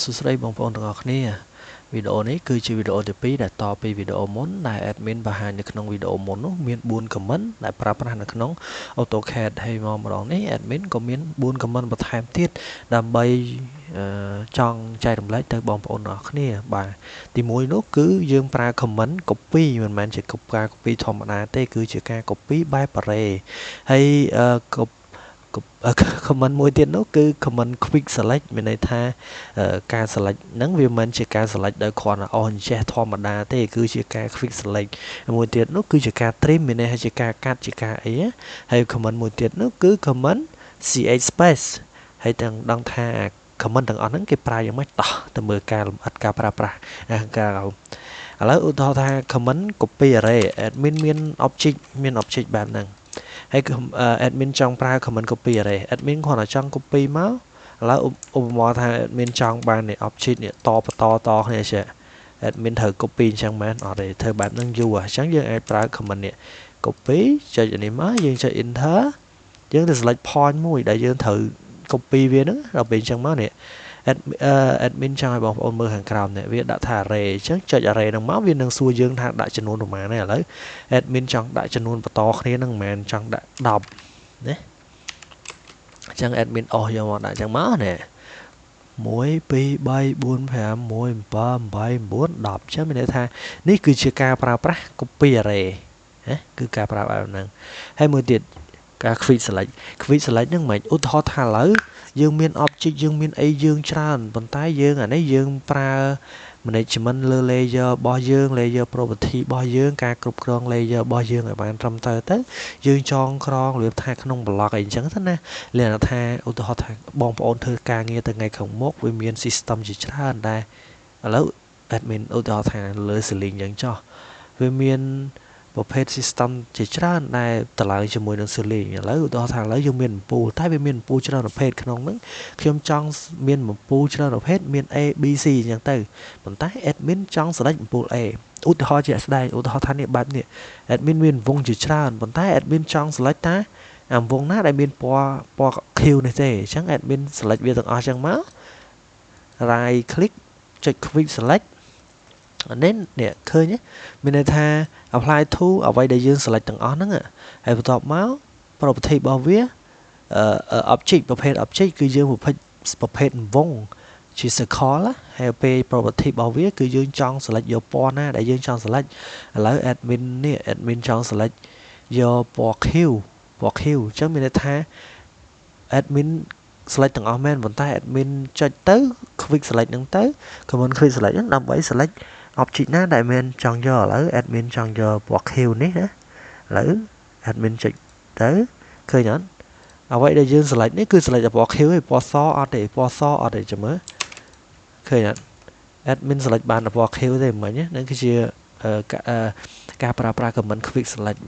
សួស្តីបងប្អូនទាំងអស់គ្នាវីដេអូនេះគឺជាវីដេអូទី2ដែលតពីវីដេអូមុនដែល admin បង្ហាញនៅក្នុងវីដេអូមុននោះមាន4 comment ដែលប្រើប្រាស់នៅក្នុង AutoCAD ហើយមកម្ដងនេះ admin ក៏មាន4 comment បន្ថែមទៀតដើម្បីចង់ចែករំលែកទៅបងប្អូនទាំងអស់គ្នាបាទទី1នោះគឺយើងប្រើ comment copy មិនមែនជាការ copy ធម្មតាទេគឺជាការ copy បែប array ហើយ comment មួយទៀតនោះគឺ comment quick select មានន័យថាការ select ហ្នឹងវាមិនជាការ select ដោយគ្រាន់តែអស់អញ្ចេះធម្មតាទេគឺជាការ quick select មួយទៀតនោះគឺជាការ trim មានន័យថាជាការកាត់ជាការអីហើយ comment មួយទៀតនោះគឺ comment ch space ហើយទាំងដឹងថា comment ទាំងអស់ហ្នឹងគេប្រើយ៉ាងម៉េចតោះទៅមើលការលម្អិតការប្រើប្រាស់ការឥឡូវឧទាហរណ៍ថា comment copy array admin មាន object បែបហ្នឹងហើយ admin ចង់ប្រើ comment copy array admin គ្រាន់តែចង់ copy មកឥឡូវឧបមាថា admin ចង់បាន object នេះតគ្នាចេះ admin ត្រូវ copy អញ្ចឹងមែនអត់ទេធ្វើបែបហ្នឹងយូរអញ្ចឹងយើងអាចប្រើ comment នេះ copy ចុចនេះមកយើងចុច enter យើងទៅ select point មួយដែលយើងត្រូវ copy វាហ្នឹងដល់ពេលអញ្ចឹងមកនេះadmin ចង់ឲ្យបងប្អូនមើលខាងក្រោមនេះវាដាក់ថា array អញ្ចឹងចុច array ហ្នឹងមកវានឹងសួរយើងថាដាក់ចំនួនប្រមាណទេឥឡូវ admin ចង់ដាក់ចំនួនបន្តគ្នាហ្នឹងមិនមែនចង់ដាក់10ណាអញ្ចឹង admin អស់យកមកដាក់អញ្ចឹងមកនេះ1 2 3 4 5 1 7 8 9 10ចឹងមានន័យថានេះគឺជាការប្រើប្រាស់ copy array ណាគឺការប្រើបែបហ្នឹងហើយមួយទៀតការ quick select ហ្នឹងមិនឧទាហរណ៍ថាឥឡូវយើងមាន object យើងមានអីយើងច្រើនប៉ុន្តែយើងអានេះយើងប្រើ management លើ layer របស់យើង layer property របស់យើងការគ្រប់គ្រង layer របស់យើងឲ្យបានត្រឹមត្រូវទៅយើងចងក្រងរបៀបថាក្នុង block អីអញ្ចឹងទៅណាលក្ខណៈថាឧទាហរណ៍ថាបងប្អូនធ្វើការងារទៅថ្ងៃខាងមុខវាមាន system ជាច្រើនដែរឥឡូវ admin ឧទាហរណ៍ថាលើ ceiling អញ្ចឹងចុះវាមានប្រភេទ system ជាច្រើនដែលតម្លើងជាមួយនឹង ceiling ឥឡូវឧទាហរណ៍ថាឥឡូវយើងមានអំពូលតែវាមានអំពូលច្រើនប្រភេទក្នុងហ្នឹងខ្ញុំចង់មានអំពូលច្រើនប្រភេទមាន A B C អញ្ចឹងទៅប៉ុន្តែ admin ចង់ select អំពូល A ឧទាហរណ៍ជាក់ស្ដែងឧទាហរណ៍ថានេះបែបនេះ admin មានវងជាច្រើនប៉ុន្តែ admin ចង់ select ថាអាវងណាដែលមានពណ៌ Q នេះទេអញ្ចឹង admin select វាទាំងអស់អញ្ចឹងមក right click ចុច quick select នេះឃើញមានន័យថា apply to អ្វីដែលយើង select ទាំងអស់ហ្នឹងហើយបន្ទាប់មក property របស់វាobject ប្រភេទ object គឺយើងប្រភេទវងជា circle ហើយពេល property របស់វាគឺយើងចង់ select យកពណ៌ណាដែលយើងចង់ select ឥឡូវ admin ចង់ select យកពណ៌ Q អញ្ចឹងមានន័យថា admin select ទាំងអស់មែនប៉ុន្តែ admin ចុចទៅ quick select ហ្នឹងទៅ command quick select ហ្នឹងដើម្បី select object ណាដែលមានចង់យកឥឡូវ admin ចង់យកពណ៌ Q នេះណាឥឡូវ admin ចុចទៅឃើញអត់អ្វីដែលយើង select នេះគឺ select តែពណ៌ Q ឯងពណ៌សអត់ទេចាំមើលឃើញអត់ admin select បានតែពណ៌ Q ទេមិញហ្នឹងគឺជាការប្រើប្រាស់ command quick select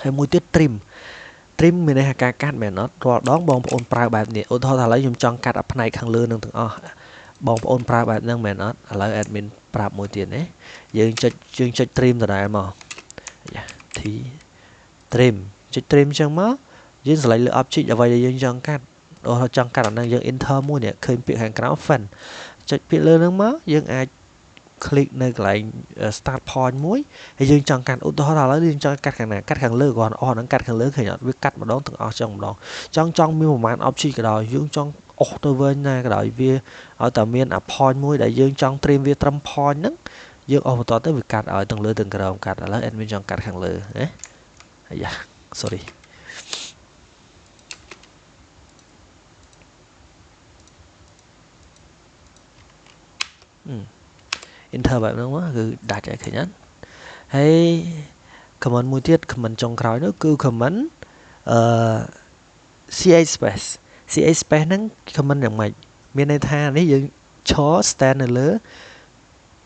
ហើយមួយទៀត trim មានន័យថាការកាត់មែនអត់រាល់ដងបងប្អូនប្រើបែបនេះឧទាហរណ៍ថាឥឡូវខ្ញុំចង់កាត់ផ្នែកខាងលើនឹងទាំងអស់បងប្អូនប្រើបែបហ្នឹងមែនអត់ឥឡូវ admin ប្រាប់មួយទៀតណាយើងចុច trim ដដែលមកT trim ចុច trim អញ្ចឹងមកយើង select លើ object អ្វីដែលយើងចង់កាត់ចង់កាត់អាហ្នឹងយើង enter មួយនេះឃើញពាក្យខាងក្រោម fan ចុចពាក្យលើហ្នឹងមកយើងអាច click នៅកន្លែង start point មួយហើយយើងចង់កាត់ឧទាហរណ៍ឥឡូវយើងចង់កាត់ខាងណាកាត់ខាងលើគ្រាន់អស់ហ្នឹងកាត់ខាងលើឃើញអត់វាកាត់ម្ដងទាំងអស់ចឹងម្ដងចង់មានប្រមាណ object ក៏ដោយយើងចង់អស់ទៅវិញណាក៏ដោយវាឲ្យតែមាន point មួយដែលយើងចង់ trim វាត្រឹម point ហ្នឹងយើងអស់បន្តទៅវាកាត់ឲ្យទាំងលើទាំងក្រោមកាត់ឥឡូវ admin ចង់កាត់ខាងលើណាអាយ៉ា sorry enter បែបហ្នឹងមកគឺដាច់ហើយឃើញអត់ហើយ comment មួយទៀត comment ចុងក្រោយនោះគឺ comment ch space ហ្នឹង comment យ៉ាងម៉េចមានន័យថានេះយើងឈរ stand នៅលើ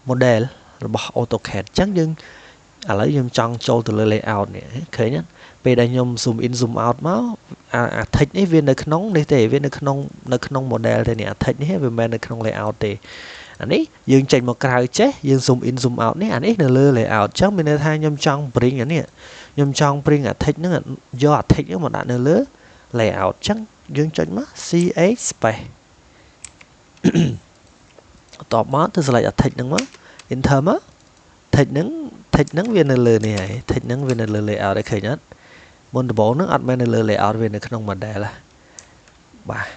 model របស់ AutoCAD អញ្ចឹងយើងឥឡូវខ្ញុំចង់ចូលទៅលើ layout នេះឃើញអត់ពេលដែលខ្ញុំ zoom in zoom out មកអា text នេះវានៅក្នុងនេះទេវានៅក្នុង model ទេនេះអា text នេះវាមិនមែននៅក្នុង layout ទេអានេះយើងចេញមកក្រៅចេះយើង zoom in zoom out នេះអានេះនៅលើ layout អញ្ចឹងមានន័យថាខ្ញុំចង់ bring អានេះខ្ញុំចង់ bring អា text ហ្នឹងយកអា text ហ្នឹងមកដាក់នៅលើ layout អញ្ចឹងយើងចុចមក ch space តបមកទៅ select text ហ្នឹងមក enter មក text ហ្នឹងវានៅលើនេះហើយ text ហ្នឹងវានៅលើ layout ឲ្យឃើញអត់មុនដំបូងហ្នឹងអត់មែននៅលើ layout វានៅក្នុង model បាទ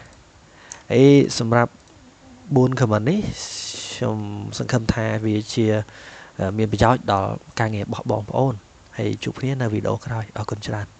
ហើយសម្រាប់4 comment នេះខ្ញុំសង្ឃឹមថាវាជាមានប្រយោជន៍ដល់ការងាររបស់បងប្អូនហើយជួបគ្នានៅវីដេអូក្រោយអរគុណច្រើន